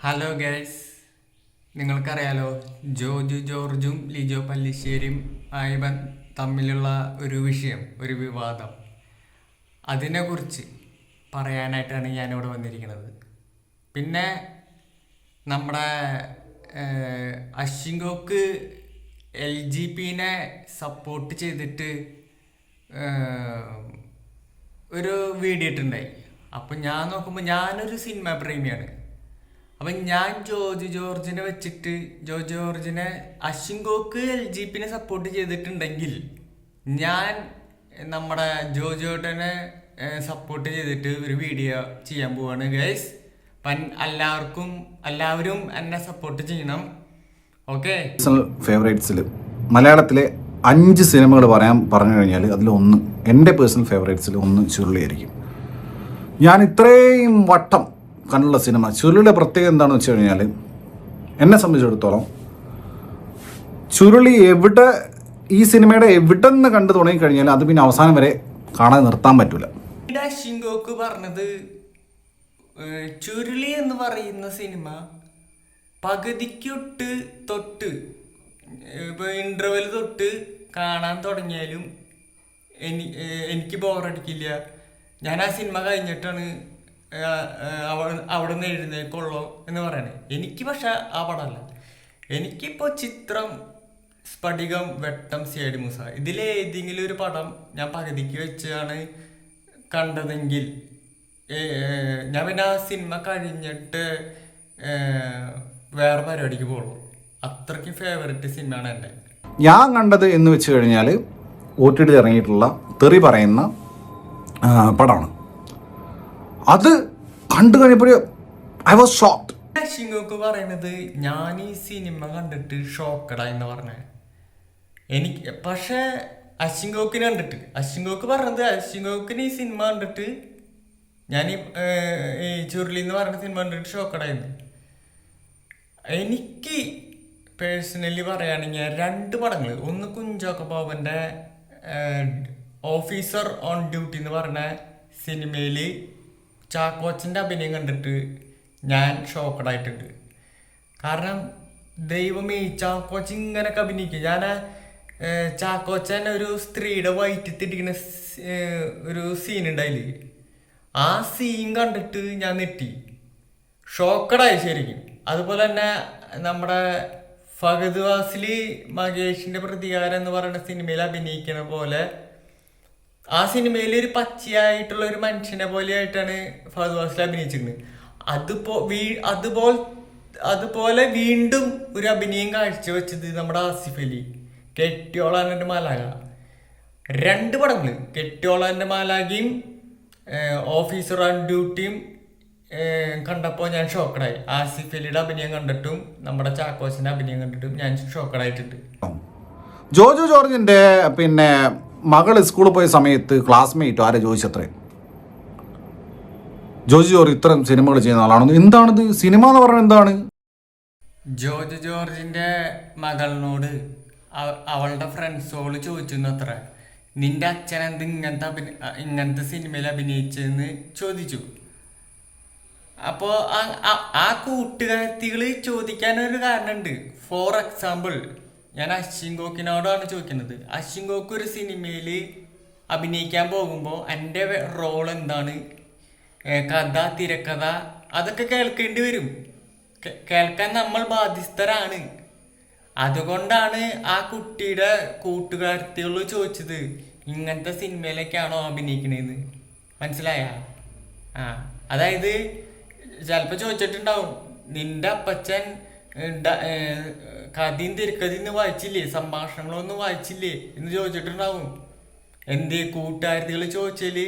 Hello guys, നിങ്ങൾക്കറിയാലോ ജോജു ജോർജും ലിജോ പല്ലിശ്ശേരിയും തമ്മിലുള്ള ഒരു വിഷയം, ഒരു വിവാദം. അതിനെക്കുറിച്ച് പറയാനായിട്ടാണ് ഞാനിവിടെ വന്നിരിക്കുന്നത്. പിന്നെ നമ്മുടെ അശ്വിൻകോക്ക് LGPനെ സപ്പോർട്ട് ചെയ്തിട്ട് ഒരു വീഡിയോ ഇട്ടുണ്ടായി. അപ്പം ഞാൻ നോക്കുമ്പോൾ ഞാനൊരു സിനിമ പ്രേമിയാണ്. അപ്പം ഞാൻ ജോർജിനെ വെച്ചിട്ട് ജോർജിനെ അശ്വിൻകോക്ക് LGPനെ സപ്പോർട്ട് ചെയ്തിട്ടുണ്ടെങ്കിൽ ഞാൻ നമ്മുടെ ജോജോട്ടനെ സപ്പോർട്ട് ചെയ്തിട്ട് ഒരു വീഡിയോ ചെയ്യാൻ പോവാണ് ഗൈസ്. എല്ലാവരും എന്നെ സപ്പോർട്ട് ചെയ്യണം. ഓക്കെ. ഫേവറേറ്റ്സിൽ മലയാളത്തിലെ 5 സിനിമകൾ പറഞ്ഞു കഴിഞ്ഞാൽ അതിലൊന്ന് എൻ്റെ പേഴ്സണൽ ഫേവറേറ്റ്സിൽ ഒന്ന് ചുരുളിയായിരിക്കും. ഞാൻ ഇത്രയും വട്ടം കണ്ടുള്ള സിനിമ ചുരുളിയുടെ പ്രത്യേകത എന്താണെന്ന് വെച്ച് കഴിഞ്ഞാൽ, എന്നെ സംബന്ധിച്ചിടത്തോളം ചുരുളി ഈ സിനിമയുടെ എവിടെ നിന്ന് കണ്ടു തുടങ്ങിക്കഴിഞ്ഞാൽ അത് പിന്നെ അവസാനം വരെ കാണാൻ നിർത്താൻ പറ്റില്ല. അശ്വിൻകോക്ക് പറഞ്ഞത് ചുരുളി എന്ന് പറയുന്ന സിനിമ പകുതിക്കൊട്ട് തൊട്ട് ഇപ്പോൾ ഇൻ്റർവെൽ തൊട്ട് കാണാൻ തുടങ്ങിയാലും എനിക്ക് ബോറടിക്കില്ല. ഞാൻ ആ സിനിമ കഴിഞ്ഞിട്ടാണ് അവിടെ നിന്ന് എഴുന്നേക്കുള്ളൂ എന്ന് പറയണേ. എനിക്ക് പക്ഷെ ആ പടമല്ല. എനിക്കിപ്പോൾ ചിത്രം, സ്ഫടികം, വെട്ടം, സിഐഡി മൂസ ഇതിലേതെങ്കിലും ഒരു പടം ഞാൻ പകുതിക്ക് വെച്ചാണ് കണ്ടതെങ്കിൽ ഞാൻ പിന്നെ ആ സിനിമ കഴിഞ്ഞിട്ട് വേറെ പരിപാടിക്ക് പോകുള്ളൂ. അത്രയ്ക്ക് ഫേവററ്റ് സിനിമയാണ് എൻ്റെ. ഞാൻ കണ്ടത് എന്ന് വെച്ച് കഴിഞ്ഞാൽ OTT ഇറങ്ങിയിട്ടുള്ള തെറി പറയുന്ന പടമാണ്. അത് കണ്ടു കഴിഞ്ഞപ്പോൾ ഐ വാസ് ഷോക്ക്ഡ്. അശ്വിൻകോക്ക് പറയണത് ഞാൻ ഈ സിനിമ കണ്ടിട്ട് ഷോക്കഡാ എന്ന് പറഞ്ഞ എനിക്ക്. പക്ഷെ അശ്വിൻകോക്കിനെ കണ്ടിട്ട് അശ്വിൻകോക്കിന് ഈ സിനിമ കണ്ടിട്ട് ഞാൻ ഈ ചുരുളി എന്ന് പറയുന്ന സിനിമ കണ്ടിട്ട് ഷോക്കഡായിരുന്നു. എനിക്ക് പേഴ്സണലി പറയുകയാണെങ്കിൽ 2 പടങ്ങൾ, ഒന്ന് കുഞ്ചാക്കോ ബോബൻ്റെ ഓഫീസർ ഓൺ ഡ്യൂട്ടി എന്ന് പറഞ്ഞ സിനിമയിൽ ചാക്കോച്ചൻ്റെ അഭിനയം കണ്ടിട്ട് ഞാൻ ഷോക്കഡായിട്ടുണ്ട്. കാരണം ദൈവമേ, ചാക്കോച്ചൻ ഇങ്ങനെയൊക്കെ അഭിനയിക്കും. ഞാൻ ചാക്കോച്ചൻ ഒരു സ്ത്രീയുടെ വയറ്റിത്തിരിക്കുന്ന ഒരു സീൻ ഉണ്ടായില്ലേ, ആ സീൻ കണ്ടിട്ട് ഞാൻ നെറ്റി ഷോക്കഡായി ശരിക്കും. അതുപോലെ തന്നെ നമ്മുടെ ഫഹദ് ഫാസിൽ മഹേഷിൻ്റെ പ്രതികാരം എന്ന് പറയുന്ന സിനിമയിൽ അഭിനയിക്കണ പോലെ ആ സിനിമയിൽ ഒരു പച്ചയായിട്ടുള്ള ഒരു മനുഷ്യനെ പോലെയായിട്ടാണ് ഫഹദ് ഫാസിൽ അഭിനയിച്ചിരുന്നത്. അതുപോലെ വീണ്ടും ഒരു അഭിനയം കാഴ്ചവെച്ചത് നമ്മുടെ ആസിഫ് അലി, കെട്ടിയോളാൻ്റെ മാലാക. 2 പടങ്ങൾ, കെട്ടിയോളാൻ്റെ മാലാകയും ഓഫീസർ ഓൺ ഡ്യൂട്ടിയും കണ്ടപ്പോൾ ഞാൻ ഷോക്കഡായി. ആസിഫ് അലിയുടെ അഭിനയം കണ്ടിട്ടും നമ്മുടെ ചാക്കോച്ചിൻ്റെ അഭിനയം കണ്ടിട്ടും ഞാൻ ഷോക്കഡായിട്ടുണ്ട്. ജോജു ജോർജിൻ്റെ പിന്നെ മകൾ സ്കൂളിൽ പോയ സമയത്ത് ക്ലാസ്മേറ്റോ ആരെ ചോദിച്ചത്രേ, ജോജു ജോർജ് ഇത്തരം സിനിമകൾ ചെയ്യുന്ന ആളാണോ, എന്താണിത് സിനിമ എന്ന് പറഞ്ഞാൽ എന്താണ്? ജോജു ജോർജിൻ്റെ മകളിനോട് അവളുടെ ഫ്രണ്ട്സോള് ചോദിച്ചു അത്ര, നിന്റെ അച്ഛൻ എന്ത് ഇങ്ങനത്തെ സിനിമയിൽ അഭിനയിച്ചെന്ന് ചോദിച്ചു. അപ്പോൾ ആ കൂട്ടുകാർത്തികൾ ചോദിക്കാനൊരു കാരണമുണ്ട്. ഫോർ എക്സാമ്പിൾ, ഞാൻ അശ്വിൻകോക്കിനോടാണ് ചോദിക്കുന്നത്. അശ്വിൻകോക്ക് ഒരു സിനിമയിൽ അഭിനയിക്കാൻ പോകുമ്പോൾ എൻ്റെ റോൾ എന്താണ്, കഥ, തിരക്കഥ, അതൊക്കെ കേൾക്കേണ്ടി വരും. കേൾക്കാൻ നമ്മൾ ബാധ്യസ്ഥരാണ്. അതുകൊണ്ടാണ് ആ കുട്ടിയുടെ കൂട്ടുകാർത്തികൾ ചോദിച്ചത്, ഇങ്ങനത്തെ സിനിമയിലേക്കാണോ അഭിനയിക്കണേന്ന്. മനസ്സിലായ? അതായത് ചിലപ്പോൾ ചോദിച്ചിട്ടുണ്ടാവും, നിന്റെ അപ്പച്ചൻ കഥയും തിരക്കഥയും വായിച്ചില്ലേ, സംഭാഷണങ്ങളൊന്നും വായിച്ചില്ലേ എന്ന് ചോദിച്ചിട്ടുണ്ടാവും. എന്തേ കൂട്ടുകാരികൾ ചോദിച്ചാല്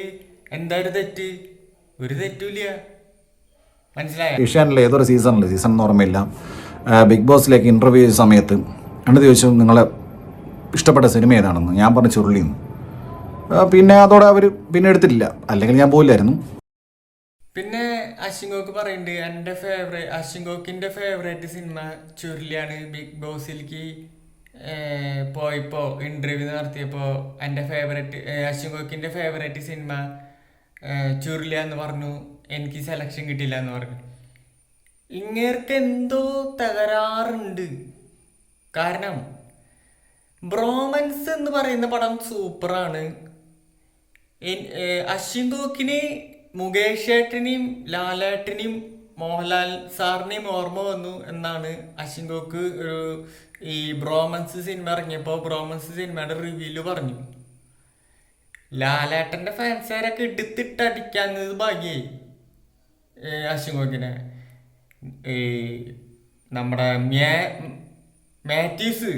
എന്താ ഒരു തെറ്റ്? ഒരു തെറ്റുമില്ല. മനസ്സിലായ? ഏഷ്യാനിലെ ഏതൊരു സീസൺ എന്ന് ഓർമ്മയില്ല, ബിഗ് ബോസിലേക്ക് ഇൻ്റർവ്യൂ ചെയ്ത സമയത്ത് എന്നിട്ട് ചോദിച്ചു നിങ്ങളെ ഇഷ്ടപ്പെട്ട സിനിമ ഏതാണെന്ന്. ഞാൻ പറഞ്ഞു ചുരുളിന്ന്. പിന്നെ അതോടെ അവർ പിന്നെ എടുത്തിട്ടില്ല, അല്ലെങ്കിൽ ഞാൻ പോയില്ലായിരുന്നു. പിന്നെ അശ്വിൻകോക്ക് പറയുന്നുണ്ട് അശ്വിൻകോക്കിൻ്റെ ഫേവറേറ്റ് സിനിമ ചുരുളിയാണ്. ബിഗ് ബോസിലേക്ക് പോയപ്പോൾ ഇൻ്റർവ്യൂ നടത്തിയപ്പോൾ അശ്വിൻകോക്കിൻ്റെ ഫേവറേറ്റ് സിനിമ ചുരുളിയ എന്ന് പറഞ്ഞു. എനിക്ക് സെലക്ഷൻ കിട്ടിയില്ല എന്ന് പറഞ്ഞു. ഇങ്ങേർക്ക് എന്തോ തകരാറുണ്ട്. കാരണം ബ്രോമൻസ് എന്ന് പറയുന്ന പടം സൂപ്പറാണ്. അശ്വിൻ തോക്കിന് മുകേഷ് ഏട്ടനെയും ലാലേട്ടനെയും മോഹൻലാൽ സാറിനെയും ഓർമ്മ വന്നു എന്നാണ് അശ്വിൻ തോക്ക് ഈ ബ്രോമൻസ് സിനിമ ഇറങ്ങിയപ്പോൾ ബ്രോമൻസ് സിനിമയുടെ റിവ്യൂല് പറഞ്ഞു. ലാലേട്ടൻ്റെ ഫാൻസുകാരൊക്കെ എടുത്തിട്ടടിക്കാഞ്ഞത് ഭാഗ്യായി അശ്വിൻ തോക്കിനെ. നമ്മുടെ മാത്യൂസ്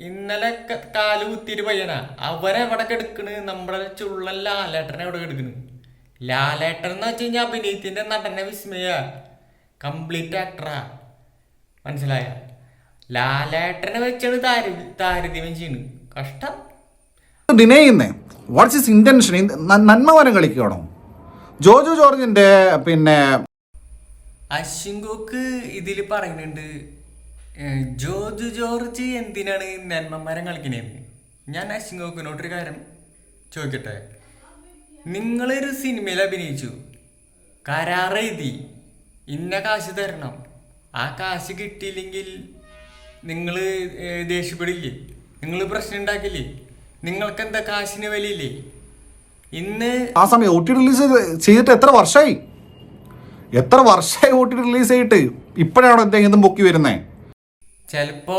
ഇന്നലെ കാല് കുത്തിയൊരു പയ്യനാ. അവരെവിടെ കിടക്കണ്? നമ്മുടെ ചുള്ളൻ ലാലേട്ടനെ എവിടെ കിടക്കണ്? ലാലേട്ടൻ എന്ന് വെച്ച് കഴിഞ്ഞാൽ അഭിനയത്തിന്റെ നടന വിസ്മയ, കംപ്ലീറ്റ് ആക്ടറാ. മനസ്സിലായ? ലാലേട്ടനെ വെച്ചാണ് താരതമ്യം ചെയ്യുന്നു. കഷ്ടം. ഡിനയുന്നേ വാട്ട്സ് ഹിസ് ഇന്റൻഷൻ? നന്മവരം കളിക്കണോ? ജോജു ജോർജിന്റെ പിന്നെ അശ്വിൻ ഗോക്ക് ഇതിൽ പറയുന്നുണ്ട്, ജോജു ജോർജ് എന്തിനാണ് നന്മമരം കളിക്കണേന്ന്. ഞാൻ അശ്വിൻ ഗോക്കിനോട്ടൊരു കാര്യം ചോദിക്കട്ടെ. നിങ്ങളൊരു സിനിമയിൽ അഭിനയിച്ചു, കരാറെഴുതി ഇന്ന കാശ് തരണം, ആ കാശ് കിട്ടിയില്ലെങ്കിൽ നിങ്ങൾ ദേഷ്യപ്പെടില്ലേ? നിങ്ങൾ പ്രശ്നം ഉണ്ടാക്കില്ലേ? നിങ്ങൾക്കെന്താ കാശിന് വിലയില്ലേ? ഇന്ന് ആ സമയം OTT റിലീസ് ചെയ്തിട്ട് എത്ര വർഷമായി OTT റിലീസ് ചെയ്തിട്ട് ഇപ്പോഴാണോ എന്തെങ്കിലും പൊക്കി വരുന്നേ? ചിലപ്പോ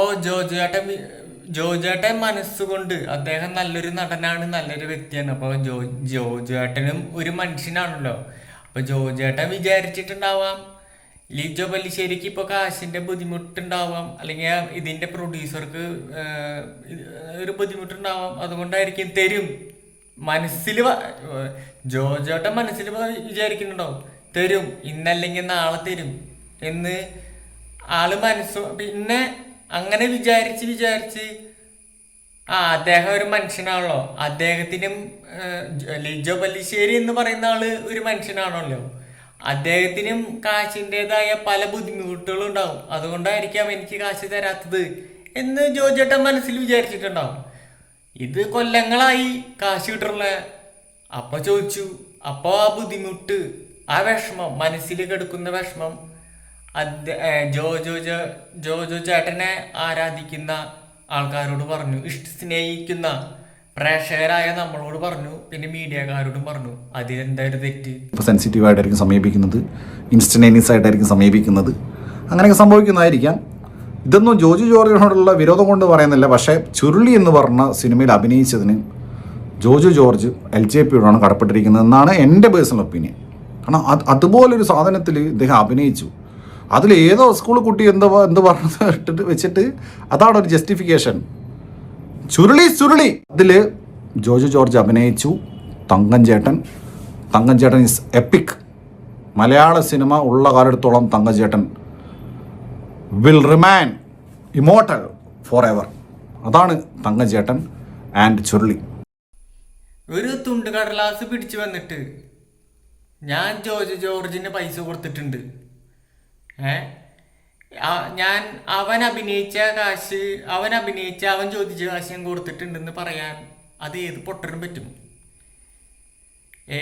ജോജേട്ടൻ മനസ്സുകൊണ്ട് അദ്ദേഹം നല്ലൊരു നടനാണ്, നല്ലൊരു വ്യക്തിയാണ്. അപ്പൊ ജോജേട്ടനും ഒരു മനുഷ്യനാണല്ലോ. അപ്പൊ ജോജേട്ടൻ വിചാരിച്ചിട്ടുണ്ടാവാം ലിജോ പല്ലിശ്ശേരിക്ക് ഇപ്പൊ കാശിന്റെ ബുദ്ധിമുട്ടുണ്ടാവാം, അല്ലെങ്കിൽ ഇതിന്റെ പ്രൊഡ്യൂസർക്ക് ഒരു ബുദ്ധിമുട്ടുണ്ടാവാം. അതുകൊണ്ടായിരിക്കും തരും. ജോജേട്ടൻ മനസ്സിൽ വിചാരിക്കുന്നുണ്ടാവും തരും, ഇന്നല്ലെങ്കിൽ നാളെ തരും എന്ന് ആള് പിന്നെ അങ്ങനെ വിചാരിച്ച് അദ്ദേഹം ഒരു മനുഷ്യനാണല്ലോ. അദ്ദേഹത്തിനും ലിജോ പല്ലിശ്ശേരി എന്ന് പറയുന്ന ആള് ഒരു മനുഷ്യനാണല്ലോ. അദ്ദേഹത്തിനും കാശിൻ്റെതായ പല ബുദ്ധിമുട്ടുകളും ഉണ്ടാവും. അതുകൊണ്ടായിരിക്കാം എനിക്ക് കാശ് തരാത്തത് എന്ന് ജോജേട്ടൻ മനസ്സിൽ വിചാരിച്ചിട്ടുണ്ടാവും. ഇത് കൊല്ലങ്ങളായി കാശ് കിട്ടുള്ള. അപ്പൊ ചോദിച്ചു, അപ്പൊ ആ ബുദ്ധിമുട്ട്, ആ വിഷമം, മനസ്സിൽ കിടക്കുന്ന വിഷമം ജോജോ ചേട്ടനെ ആരാധിക്കുന്ന ആൾക്കാരോട് പറഞ്ഞു, സ്നേഹിക്കുന്ന പ്രേക്ഷകരായ നമ്മളോട് പറഞ്ഞു, പിന്നെ മീഡിയക്കാരോടും പറഞ്ഞു. അതിലെന്തായാലും തെറ്റ്? ഇപ്പോൾ സെൻസിറ്റീവായിട്ടായിരിക്കും സമീപിക്കുന്നത്, ഇൻസ്റ്റന്റേനിയസ് ആയിട്ടായിരിക്കും സമീപിക്കുന്നത്. അങ്ങനെയൊക്കെ സംഭവിക്കുന്നതായിരിക്കാം. ഇതൊന്നും ജോജു ജോർജിനോടുള്ള വിരോധം കൊണ്ട് പറയുന്നില്ല. പക്ഷേ ചുരുളി എന്ന് പറഞ്ഞ സിനിമയിൽ അഭിനയിച്ചതിന് ജോജു ജോർജ് LJPയോടാണ് കടപ്പെട്ടിരിക്കുന്നത് എന്നാണ് എൻ്റെ പേഴ്സണൽ ഒപ്പീനിയൻ. കാരണം അതുപോലൊരു സാധനത്തിൽ ഇദ്ദേഹം അഭിനയിച്ചു. അതിൽ ഏതോ സ്കൂൾ കുട്ടി എന്ത് പറഞ്ഞത് ഇട്ടിട്ട് വെച്ചിട്ട് അതാണ് ഒരു ജസ്റ്റിഫിക്കേഷൻ. ചുരുളി അതിൽ ജോജു ജോർജ് അഭിനയിച്ചു. തങ്കൻ ചേട്ടൻ ഈസ് എപ്പിക്. മലയാള സിനിമ ഉള്ള കാലത്തോളം തങ്കൻ ചേട്ടൻ വിൽ റിമാൻ ഇമോർട്ടൽ ഫോർ എവർ. അതാണ് തങ്കൻ ചേട്ടൻ ആൻഡ് ചുരുളി. ഒരു തുണ്ട് കടലാസ് പിടിച്ചു വന്നിട്ട് ഞാൻ ജോജു ജോർജിന് പൈസ കൊടുത്തിട്ടുണ്ട്, അവൻ അഭിനയിച്ച അവൻ ചോദിച്ച കാശ് ഞാൻ കൊടുത്തിട്ടുണ്ടെന്ന് പറയാൻ അത് ഏത് പൊട്ടനും പറ്റും?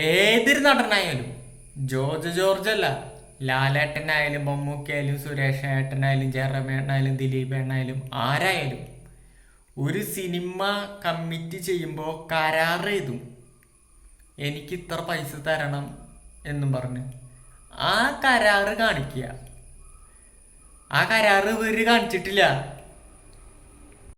ഏതൊരു നടനായാലും, ജോർജ് അല്ല, ലാലേട്ടനായാലും മമ്മൂക്കയായാലും സുരേഷ് ഏട്ടനായാലും ജയറാമേട്ടനായാലും ദിലീപ് ഏട്ടനായാലും ആരായാലും ഒരു സിനിമ കമ്മിറ്റ് ചെയ്യുമ്പോൾ കരാർ എഴുതും, എനിക്ക് ഇത്ര പൈസ തരണം എന്നും പറഞ്ഞ്. ആ കരാറ് കാണിക്കുക. ആ കരാറ് ഇവര് കാണിച്ചിട്ടില്ല.